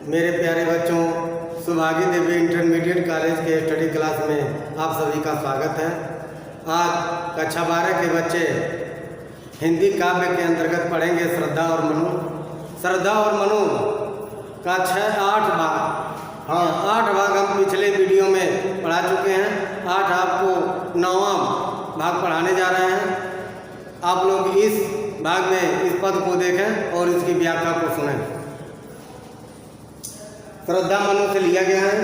मेरे प्यारे बच्चों, सुभागी देवी इंटरमीडिएट कॉलेज के स्टडी क्लास में आप सभी का स्वागत है। आज कक्षा 12 के बच्चे हिंदी काव्य के अंतर्गत पढ़ेंगे श्रद्धा और मनु। श्रद्धा और मनु का 8 भाग 8 भाग हम पिछले वीडियो में पढ़ा चुके हैं। 8 आपको 9वां भाग पढ़ाने जा रहे हैं। आप लोग इस भाग में इस पद को देखें और इसकी व्याख्या को सुनें। श्रद्धा मनु से लिया गया है।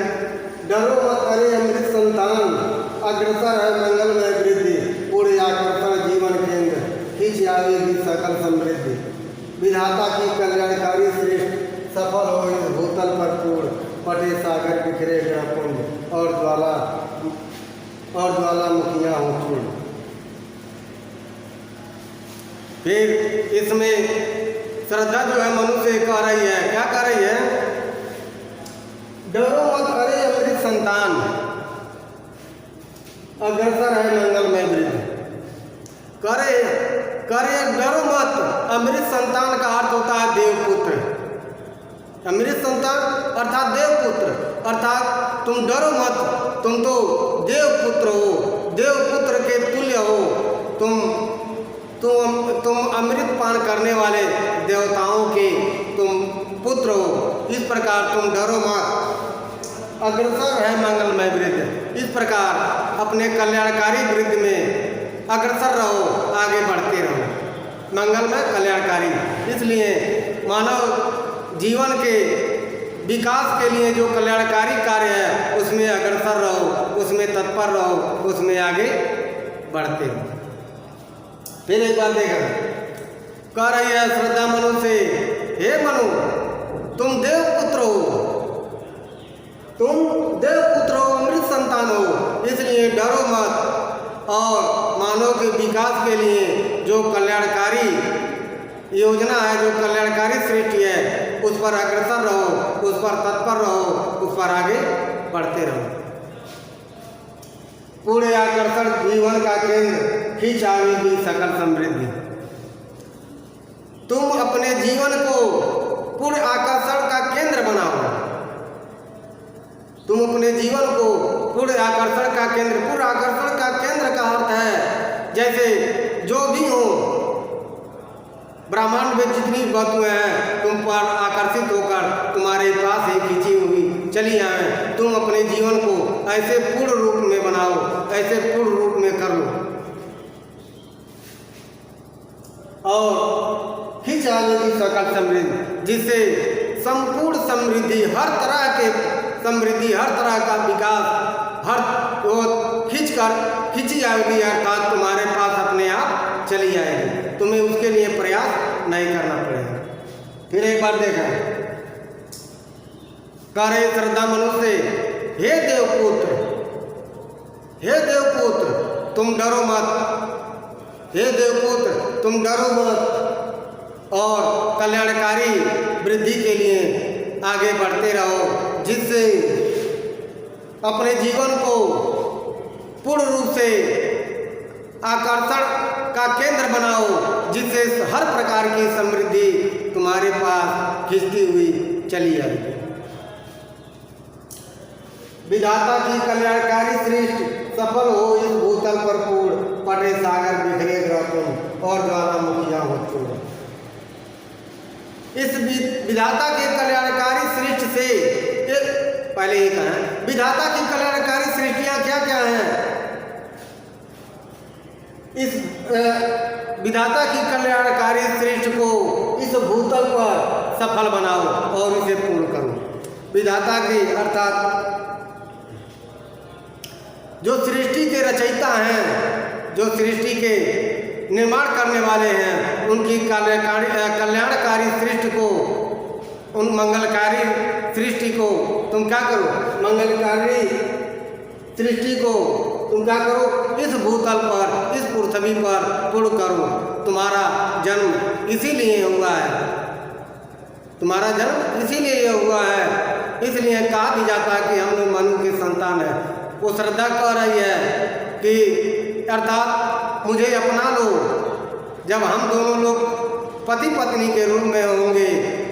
डरो मत अरे अमृत संतान, अग्रसर है मंगलमय वृद्धि, पूरे आकर्षण जीवन केंद्र, खींच आवेगी सकल समृद्धि। विधाता की कल्याणकारी श्रेष्ठ, सफल हो इस भूतल पर पूर्ण, पटे सागर बिखरे कुंड, और ज्वालामुखियाँ हो चूर्ण। फिर इसमें श्रद्धा जो है मनु से कह रही है, क्या कह रही है? डरो मत अरे अमृत संतान, अग्रसर है मंगलमय वृद्धि। करे डरो मत। अमृत संतान का अर्थ होता है देवपुत्र। अमृत संतान अर्थात देवपुत्र, अर्थात तुम डरो मत, तुम तो देवपुत्र हो, देवपुत्र के तुल्य हो। तुम अमृत पान करने वाले देवताओं के तुम पुत्र हो। इस प्रकार तुम डरो मत। अग्रसर है मंगलमय वृद्धि। इस प्रकार अपने कल्याणकारी वृद्धि में अग्रसर रहो, आगे बढ़ते रहो। मंगलमय कल्याणकारी, इसलिए मानव जीवन के विकास के लिए जो कल्याणकारी कार्य है उसमें अग्रसर रहो, उसमें तत्पर रहो, उसमें आगे बढ़ते रहो। फिर एक बार देखा, कह रही है श्रद्धा मनु से, हे मनु तुम देवपुत्र हो, तुम देवपुत्र हो, अमृत संतान हो, इसलिए डरो मत। और मानव के विकास के लिए जो कल्याणकारी योजना है, जो कल्याणकारी सृष्टि है, उस पर अग्रसर रहो, उस पर तत्पर रहो, उस पर आगे बढ़ते रहो। पूरे आकर्षण जीवन का केंद्र, खींच आवेगी सकल समृद्धि। तुम अपने जीवन को पूरे आकर्षण का केंद्र बनाओ। तुम अपने जीवन को पूरे आकर्षण का केंद्र, पूरे आकर्षण का केंद्र का अर्थ है जैसे जो भी हो ब्रह्मांड में जितनी वस्तुएं हैं तुम पर आकर्षित होकर तुम्हारे पास ही खींची हुई चली आए। तुम अपने जीवन को ऐसे पूर्ण रूप में बनाओ, ऐसे पूर्ण रूप में कर लो और खींच आवेगी सकल समृद्धि, जिससे संपूर्ण समृद्धि, हर तरह के समृद्धि, हर तरह का विकास, हर वो खींची आएगी, अर्थात तुम्हारे पास अपने आप चली आएगी। तुम्हें उसके लिए प्रयास नहीं करना पड़ेगा। फिर एक बार देखा, कह रहे श्रद्धा मनु से, हे देवपुत्र, हे देवपुत्र तुम डरो मत, हे देवपुत्र तुम डरो मत और कल्याणकारी वृद्धि के लिए आगे बढ़ते रहो, जिससे अपने जीवन को पूर्ण रूप से आकर्षण का केंद्र बनाओ, जिससे हर प्रकार की समृद्धि तुम्हारे पास खींचती हुई चली आएगी। विधाता की कल्याणकारी श्रेष्ठ, सफल हो इस भूतल पर पूर्ण, पटे सागर बिखरे तुम, और ज्वालामुखियाँ हो चूर्ण। इस विधाता के कल्याणकारी सृष्टि से पहले ही कहा, विधाता की कल्याणकारी सृष्टियां क्या क्या हैं? इस विधाता की कल्याणकारी सृष्टि को इस भूतल पर सफल बनाओ और इसे पूर्ण करो। विधाता के अर्थात जो सृष्टि के रचयिता हैं, जो सृष्टि के निर्माण करने वाले हैं, उनकी कल्याणकारी सृष्टि को, उन मंगलकारी सृष्टि को तुम क्या करो? मंगलकारी सृष्टि को तुम क्या करो? इस भूतल पर, इस पृथ्वी पर पूर्ण करो। तुम्हारा जन्म इसीलिए हुआ है, तुम्हारा जन्म इसीलिए हुआ है। इसलिए कहा भी जाता है कि हम लोग मनु के संतान हैं। वो श्रद्धा कह रही है कि अर्थात मुझे अपना लो। जब हम दोनों लोग पति पत्नी के रूप में होंगे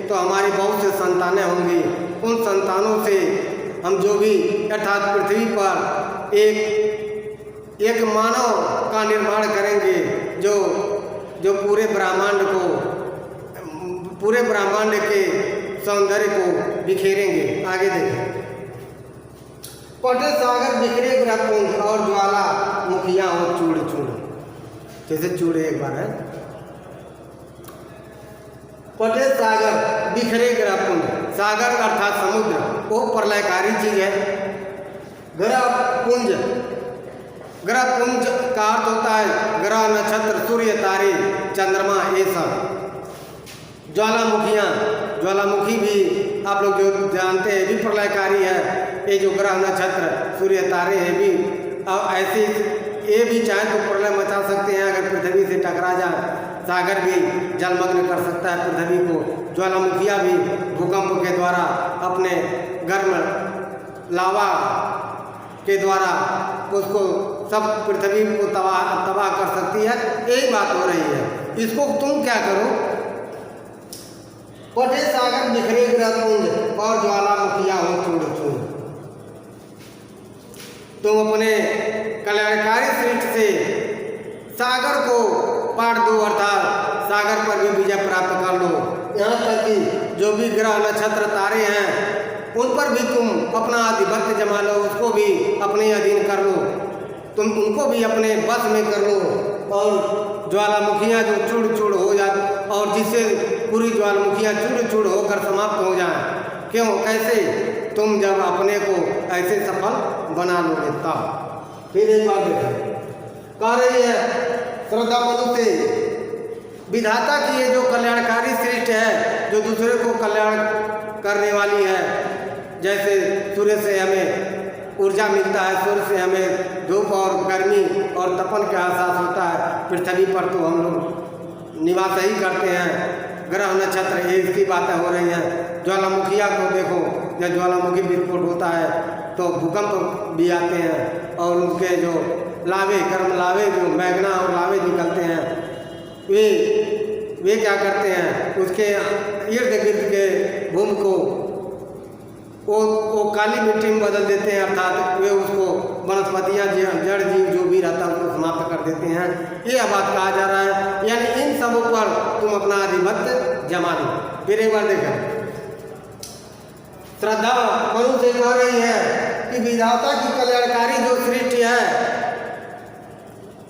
तो हमारी बहुत से संतानें होंगी, उन संतानों से हम जो भी अर्थात पृथ्वी पर एक मानव का निर्माण करेंगे जो पूरे ब्रह्मांड के सौंदर्य को बिखेरेंगे। आगे देखें। पटे सागर बिखरे ग्रहपुंज और ज्वाला मुखिया हो चूड़ चूड़। जैसे चूड़े एक बार है। पटे सागर बिखरे ग्रहपुंज, सागर अर्थात समुद्र वो प्रलयकारी चीज है। ग्रहपुंज का अर्थ होता है ग्रह, नक्षत्र, सूर्य, तारे, चंद्रमा, ये सब। ज्वालामुखी भी आप लोग जो जानते हैं भी प्रलयकारी है। ये जो ग्रह, नक्षत्र, सूर्य, तारे हैं भी ऐसे ये भी चाहे तो प्रलय मचा सकते हैं। अगर पृथ्वी से टकरा जाए, सागर भी जलमग्न कर सकता है पृथ्वी को। ज्वालामुखियाँ भी भूकंप के द्वारा अपने गर्म लावा के द्वारा उसको सब पृथ्वी को तबाह कर सकती है। यही बात हो रही है। इसको तुम क्या करो, पटे सागर बिखरे ग्रहपुंज और ज्वालामुखियाँ हो चूड़ चूड़। तुम अपने कल्याणकारी सृष्टि से सागर को पाट दो, अर्थात सागर पर भी विजय प्राप्त कर लो। यहाँ तक कि जो भी ग्रह, नक्षत्र, तारे हैं उन पर भी तुम अपना आधिपत्य जमा लो, उसको भी अपने अधीन कर लो, तुम उनको भी अपने बस में कर लो। और ज्वालामुखियाँ जो चूड़ चूड़ हो जाए और जिससे पूरी ज्वालामुखियाँ चूड़ चूड़ होकर समाप्त हो जाएं। क्यों, कैसे? तुम जब अपने को ऐसे सफल बना लोगे तब। फिर एक बात देखें, कह रही है श्रद्धा मधु से, विधाता की ये जो कल्याणकारी सृष्टि है, जो दूसरे को कल्याण करने वाली है। जैसे सूर्य से हमें ऊर्जा मिलता है, सूर्य से हमें धूप और गर्मी और तपन का एहसास होता है। पृथ्वी पर तो हम लोग निवास ही करते हैं। ग्रह, नक्षत्र, ये इसकी बातें हो रही हैं। ज्वालामुखिया को देखो, जब ज्वालामुखी विस्फोट होता है तो भूकंप भी आते हैं और उनके जो लावे, गर्म लावे, जो मैग्ना और लावे निकलते हैं, वे क्या करते हैं, उसके इर्द गिर्द के भूमि को वो काली मिट्टी में बदल देते हैं। अर्थात वे उसको वनस्पतियाँ, जड़ जीव जो भी रहता है उसको समाप्त कर देते हैं। ये बात कहा जा रहा है। यानी इन सब पर तुम अपना आधिपत्य जमा लो। फिर एक बार देखा, श्रद्धा मनु से कह रही है कि विधाता की कल्याणकारी जो सृष्टि है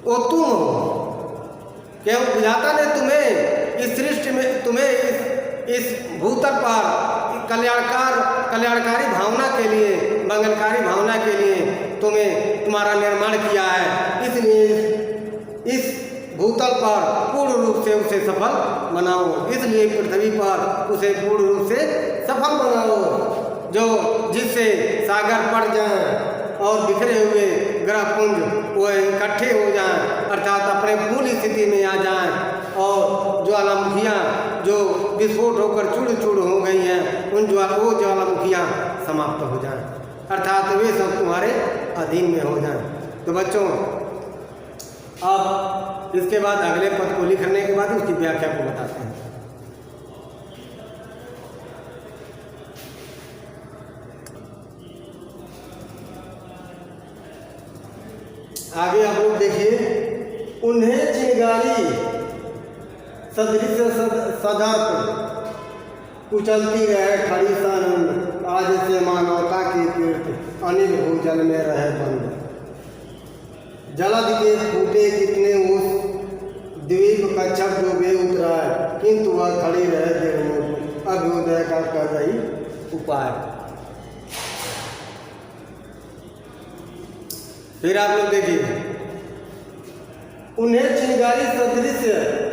वो तुम हो। क्या विधाता ने तुम्हें इस सृष्टि में, तुम्हें इस भूतल पर कल्याणकारी भावना के लिए, मंगलकारी भावना के लिए तुम्हारा निर्माण किया है। इसलिए इस भूतल पर पूर्ण रूप से उसे सफल बनाओ। इसलिए पृथ्वी पर उसे पूर्ण रूप से सफल बनाओ, जिससे सागर पड़ जाएं और बिखरे हुए ग्रहपुंज वो इकट्ठे हो जाएं, अर्थात अपने मूल स्थिति में आ जाएं। और ज्वालामुखियाँ जो विस्फोट होकर चूड़ चूड़ हो गई हैं, वो ज्वालामुखियाँ समाप्त हो जाएं, अर्थात वे सब तुम्हारे अधीन में हो जाएं। तो बच्चों, अब इसके बाद अगले पद को लिखने के बाद उसकी व्याख्या को बताते हैं। आगे आप लोग देखिए, उन्हें चिंगारी सदृश सदर्प कुचलती रहे खड़ी सानंद, आज से मानवता की कीर्ति अनिल भूजल में रहे बंद। जलद के फूटे कितने उस द्वीप कच्छप डूबे उतराए, किंतु वह खड़ी रहे देवमुख अभ्युदय का कर रही उपाय। फिर आप लोग देखिए, उन्हें चिंगारी सदृश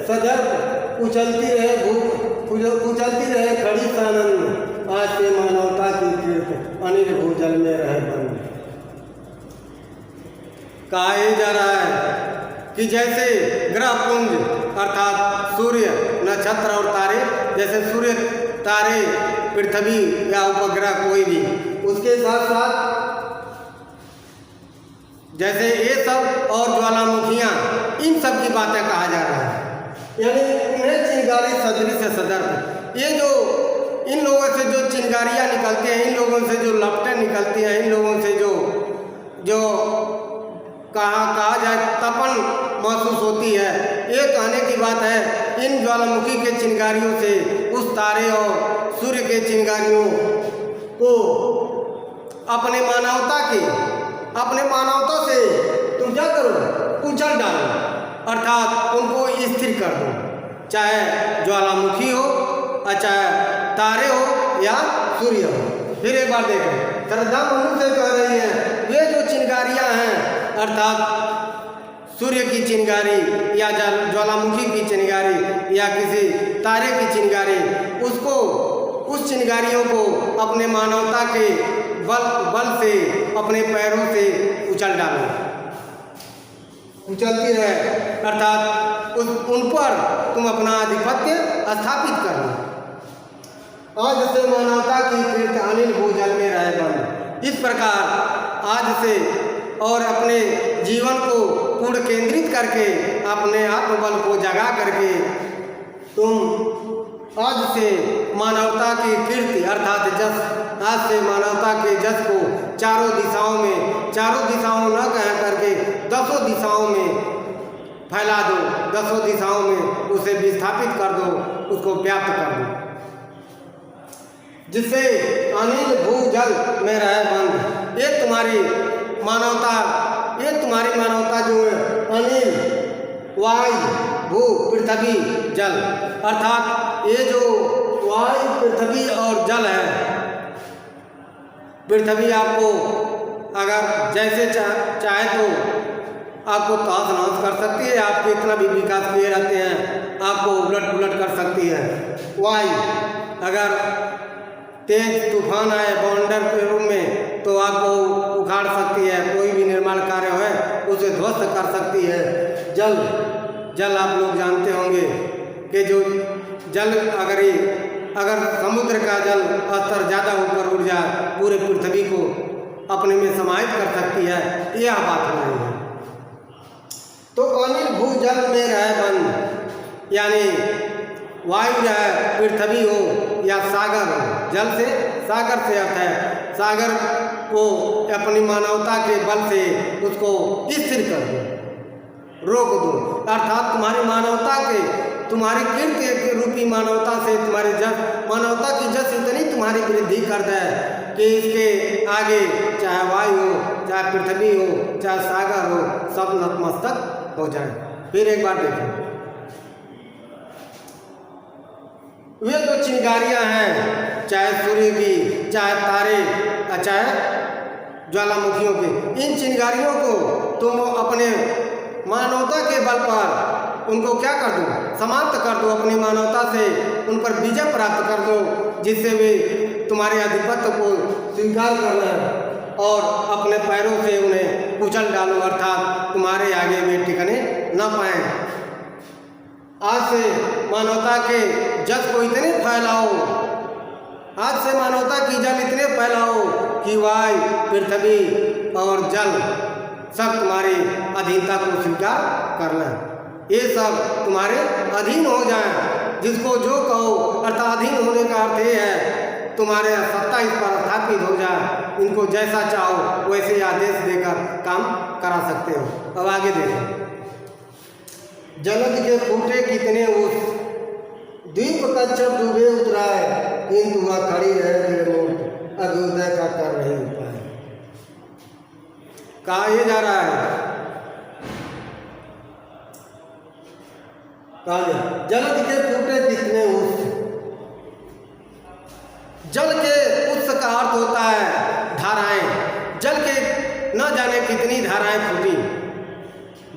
सदर्प कुचलती रहे खड़ी सानंद, आज से मानवता की कीर्ति अनिल भूजल में रहे बंद। कहा जा रहा है कि जैसे ग्रहपुंज अर्थात सूर्य, नक्षत्र और तारे, जैसे सूर्य, तारे, पृथ्वी या उपग्रह कोई भी, उसके साथ साथ जैसे ये सब और ज्वालामुखियाँ, इन सब की बातें कहा जा रहा है। यानी उन्हें चिंगारी सदृश सदर्प, इन लोगों से जो चिंगारियाँ निकलती हैं, इन लोगों से जो लपटें निकलती हैं, इन लोगों से जो जो कहा जाए तपन महसूस होती है, ये कहने की बात है। इन ज्वालामुखी के चिंगारियों से उस तारे और सूर्य के चिंगारियों को अपने मानवता से तुम क्या करो, कुचल डालो, अर्थात उनको स्थिर कर दो। चाहे ज्वालामुखी हो, चाहे तारे हो या सूर्य हो। फिर एक बार देखें, श्रद्धा मनुष्य कह रही है, ये जो चिंगारियाँ हैं अर्थात सूर्य की चिंगारी या ज्वालामुखी की चिंगारी या किसी तारे की चिंगारी, उस चिंगारियों को अपने मानवता के बल से अपने पैरों से उछल डालो, उछलती रहे, अर्थात उन पर तुम अपना आधिपत्य स्थापित कर लो। आज से मानवता की कीर्ति अनिल भूजल में रहे बंद। इस प्रकार आज से और अपने जीवन को पूर्ण केंद्रित करके, अपने आत्मबल को जगा करके तुम आज से मानवता की कीर्ति अर्थात जस, आज से मानवता के जस को चारों दिशाओं न कह करके 10 दिशाओं में फैला दो, 10 दिशाओं में उसे विस्थापित कर दो, उसको व्याप्त कर दो, जिससे अनिल भूजल में रहे बंद। ये तुम्हारी मानवता जो है अनिल, वायु, भू, पृथ्वी, जल, अर्थात ये जो वायु, पृथ्वी और जल है, पृथ्वी आपको अगर जैसे चाहे तो आपको तहस नहस कर सकती है, आपके इतना भी विकास किए रहते हैं, आपको उलट पुलट कर सकती है। वायु अगर तेज तूफान आए बवंडर के रूप में तो आपको उखाड़ सकती है, कोई भी निर्माण कार्य है उसे ध्वस्त कर सकती है। जल आप लोग जानते होंगे कि जो जल अगर समुद्र का जल स्तर ज़्यादा ऊपर उठ जाए, पूरे पृथ्वी को अपने में समाहित कर सकती है, यह बात हो रही है। तो अनिल भूजल में रहे बंद, यानी वायु है, पृथ्वी हो या सागर हो, जल से सागर से अर्थ है सागर को अपनी मानवता के बल से उसको स्थिर कर दो, रोक दो, अर्थात तुम्हारी मानवता के, तुम्हारी कीर्ति के रूपी मानवता से तुम्हारी मानवता की जस इतनी तुम्हारी वृद्धि कर दे कि इसके आगे चाहे वायु हो, चाहे पृथ्वी हो, चाहे सागर हो, सब नतमस्तक हो जाए। फिर एक बार देखें, वे जो चिंगारियाँ हैं, चाहे सूर्य की, चाहे तारे, चाहे ज्वालामुखियों की, इन चिंगारियों को तुम अपने मानवता के बल पर उनको क्या कर दो, समाप्त कर दो, अपनी मानवता से उन पर विजय प्राप्त कर दो, जिससे वे तुम्हारे आधिपत्य को स्वीकार कर लें और अपने पैरों से उन्हें कुचल डालो, अर्थात तुम्हारे आगे वे टिकने न पाएँ। आज से मानवता के जस को इतने फैलाओ, आज से मानवता की जल इतने फैलाओ कि वायु, पृथ्वी और जल सब तुम्हारी अधीनता को स्वीकार कर लें, ये सब तुम्हारे अधीन हो जाएं। जिसको जो कहो, अर्थात अधीन होने का अर्थ ये है तुम्हारे सत्ता इस पर स्थापित हो जाए, इनको जैसा चाहो वैसे आदेश देकर काम करा सकते हो। अब आगे देखो, जलद के फूटे कितने उस, द्वीप कच्छप डूबे उतराए, किंतु वह खड़ी रहे मूर्त, अभ्युदय का कर रही उपाय। कहा ये जा रहा है, जलद के फूटे कितने उस, जल के उत्स का अर्थ होता है धाराएं, जल के न जाने कितनी धाराएं फूटी,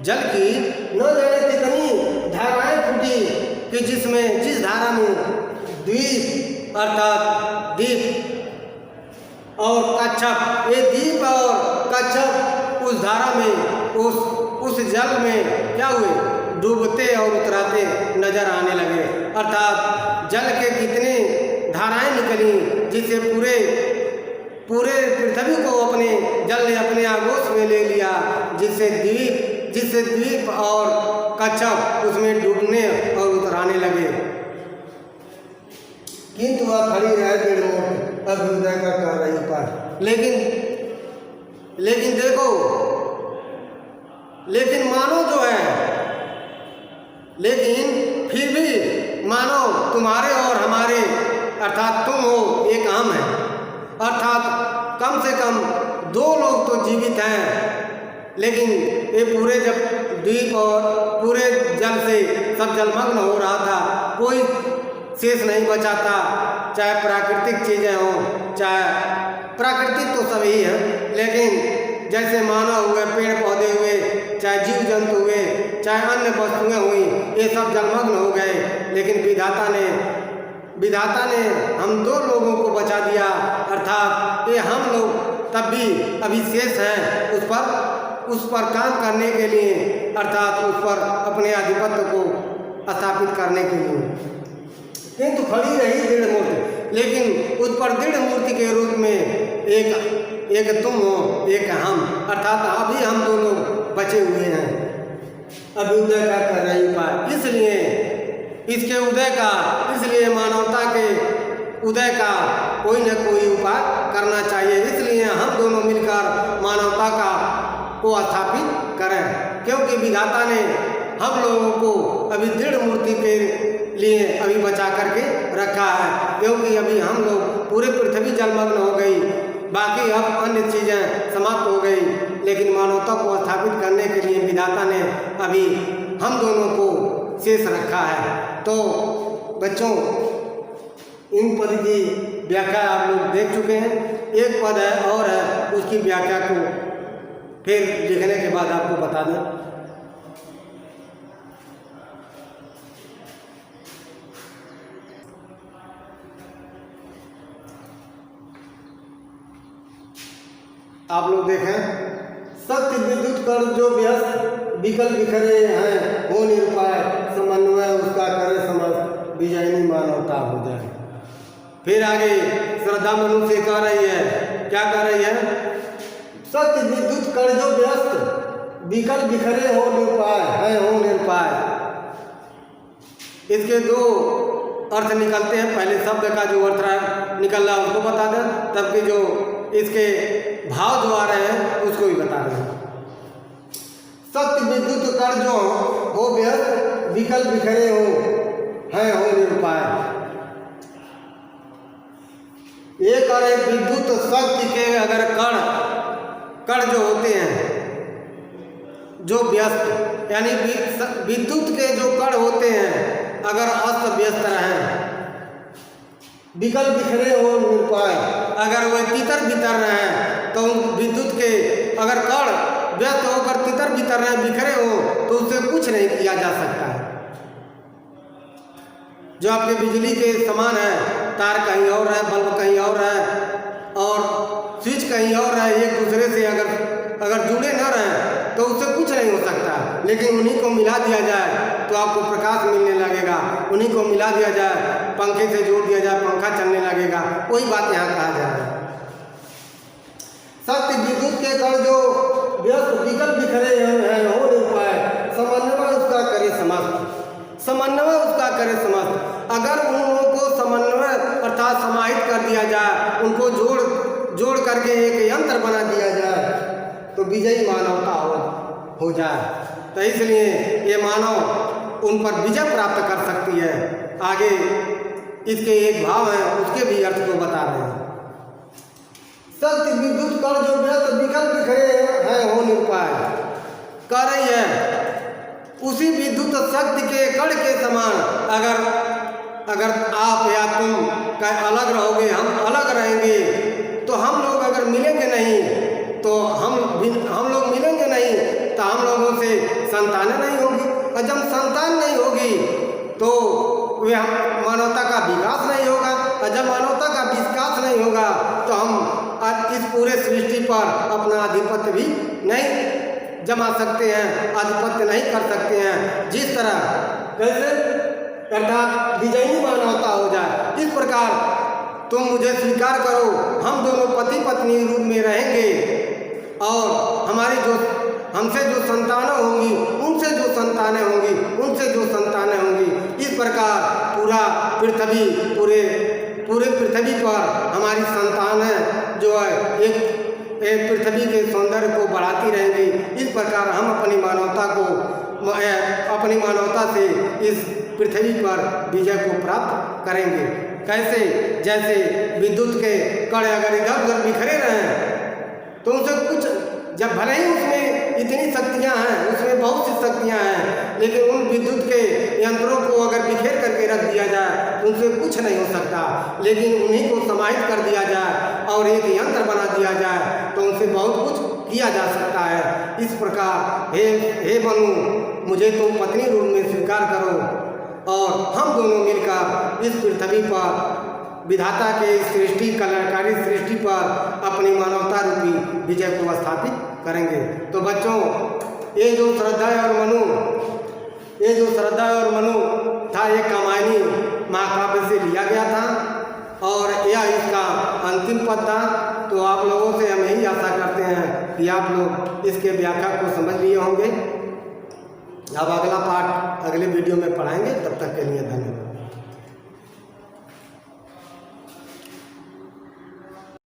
जल की न जाने कितनी धाराएं फूटी कि जिस धारा में द्वीप अर्थात दीप और कच्छप, ये दीप और कच्छप उस धारा में, उस जल में क्या हुए, डूबते और उतराते नजर आने लगे। अर्थात जल के कितने धाराएं निकली, जिससे पूरे पृथ्वी को अपने जल ने अपने आगोश में ले लिया, जिससे द्वीप और कच्छप उसमें डूबने और उतराने लगे। किंतु वह खड़ी रहे दृढ़ मूर्ति अभ्युदय का कर रही उपाय। लेकिन देखो, लेकिन मानो जो है, लेकिन फिर भी मानो तुम्हारे और हमारे अर्थात तुम हो एक हम है, अर्थात कम से कम दो लोग तो जीवित हैं, लेकिन ये पूरे जब द्वीप और पूरे जल से सब जलमग्न हो रहा था, कोई शेष नहीं बचा था, चाहे प्राकृतिक चीज़ें हों, चाहे प्राकृतिक तो सभी है, लेकिन जैसे मानव हुए, पेड़ पौधे हुए, चाहे जीव जंतु हुए, चाहे अन्य वस्तुएं हुई, ये सब जलमग्न हो गए। लेकिन विधाता ने हम दो लोगों को बचा दिया, अर्थात ये हम लोग तब भी अभी शेष हैं उस पर काम करने के लिए, अर्थात उस पर अपने आधिपत्य को स्थापित करने के लिए। किंतु खड़ी रही दृढ़ मूर्ति, लेकिन उस पर दृढ़ मूर्ति के रूप में एक तुम हो, एक हम, अर्थात अभी हम दो लोग बचे हुए हैं। अभ्युदय का कर रही उपाय, इसलिए इसके उदय का, इसलिए मानवता के उदय का कोई न कोई उपाय करना चाहिए। इसलिए हम दोनों मिलकर मानवता को स्थापित करें, क्योंकि विधाता ने हम लोगों को अभी दृढ़ मूर्ति के लिए अभी बचा करके रखा है, क्योंकि अभी हम लोग पूरे पृथ्वी जलमग्न हो गई, बाकी अब अन्य चीज़ें समाप्त हो गई, लेकिन मानवता को स्थापित करने के लिए विधाता ने अभी हम दोनों को शेष रखा है। तो बच्चों, इन पद की व्याख्या आप लोग देख चुके हैं, एक पद है और है, उसकी व्याख्या को फिर लिखने के बाद आपको बता दें। आप लोग देखें, शक्ति विद्युत कण जो व्यस्त विकल बिखरे हैं हो निरुपाय, समन्वय उसका करे समस्त, विजयनी मानवता हो जाए। फिर आगे श्रद्धा मनुष्य कह रही है, क्या कह रही है? शक्ति विद्युत कण जो व्यस्त विकल बिखरे हो निरुपाय है, हो निरुपाय। इसके दो अर्थ निकलते हैं, पहले शब्द का जो अर्थ निकल रहा है उसको बता दें, तब कि जो इसके भाव जो आ रहे हैं उसको भी बता रहे हैं। शक्ति विद्युत कण जो हो व्यस्त विकल बिखरे हो हैं, हो निरुपाय। एक और एक विद्युत शक्ति के अगर कण जो होते हैं जो व्यस्त, यानी विद्युत के जो कण होते हैं अगर अस्त व्यस्त रहें, विकल बिखरे हो निरुपाय, अगर वह तितर बितर रहे हैं, तो विद्युत के अगर कण व्यस्त होकर तितर बितर रहे, बिखरे हो, तो उससे कुछ नहीं किया जा सकता है। जो आपके बिजली के समान है, तार कहीं और है, बल्ब कहीं और है और स्विच कहीं और है, एक दूसरे से अगर जुड़े न रहें तो उससे कुछ नहीं हो सकता। लेकिन उन्हीं को मिला दिया जाए तो आपको प्रकाश मिलने लगेगा, उन्हीं को मिला दिया जाए, पंखे से जोड़ दिया जाए, पंखा चलने लगेगा। वही बात यहाँ कहा जा रहा है। शक्ति विद्युत के कण जो व्यस्त विकल बिखरे हैं, हो निरुपाय, समन्वय उसका करे समस्त, समन्वय उसका करे समस्त। अगर उनको समन्वय अर्थात समाहित कर दिया जाए, उनको जोड़ करके एक यंत्र बना दिया जाए, तो विजयी मानवता हो जाए। तो इसलिए ये मानव उन पर विजय प्राप्त कर सकती है। आगे इसके एक भाव है, उसके भी अर्थ को बता रहे हैं। शक्ति विद्युत कण जो व्यस्त विकल बिखरे हैं, हो निरुपाय, कह रही है उसी विद्युत शक्ति के कण के समान अगर आप या तुम अलग रहोगे, हम अलग रहेंगे, तो हम लोग अगर मिलेंगे नहीं, तो हम लोग मिलेंगे नहीं, तो हम लोगों से संतानें नहीं होगी, और जब संतान नहीं होगी तो वे मानवता का विकास नहीं होगा, और जब मानवता का विकास नहीं होगा तो हम इस पूरे सृष्टि पर अपना आधिपत्य भी नहीं जमा सकते हैं, आधिपत्य नहीं कर सकते हैं। जिस तरह कैसे अर्थात विजयी मानवता हो जाए, इस प्रकार तुम मुझे स्वीकार करो, हम दोनों पति पत्नी रूप में रहेंगे, और हमारी हमसे जो संतानें होंगी, उनसे जो संतानें होंगी, उनसे जो संतानें होंगी, इस प्रकार पूरा पृथ्वी पूरे पूरे पृथ्वी पर हमारी संतानें जो है एक पृथ्वी के सौंदर्य को बढ़ाती रहेंगी। इस प्रकार हम अपनी मानवता से इस पृथ्वी पर विजय को प्राप्त करेंगे। कैसे? जैसे विद्युत के कण अगर इधर उधर बिखरे रहें तो उनसे कुछ, जब भले ही उसमें इतनी शक्तियां हैं, उसमें बहुत सी शक्तियां हैं, लेकिन उन विद्युत के यंत्रों को अगर बिखेर करके रख दिया जाए तो उनसे कुछ नहीं हो सकता। लेकिन उन्हीं को समाहित कर दिया जाए और एक यंत्र बना दिया जाए तो उनसे बहुत कुछ किया जा सकता है। इस प्रकार हे मनु, मुझे तुम पत्नी रूप में स्वीकार करो और हम दोनों मिलकर इस पृथ्वी पर विधाता के सृष्टि कल्याणकारी सृष्टि पर अपनी मानवता रूपी विजय को स्थापित करेंगे। तो बच्चों, ये जो श्रद्धा और मनु था, ये कामायनी महाकाव्य से लिया गया था और यह इसका अंतिम पद था। तो आप लोगों से हम यही आशा करते हैं कि आप लोग इसके व्याख्या को समझ लिए होंगे। अब अगला पाठ अगले वीडियो में पढ़ाएंगे।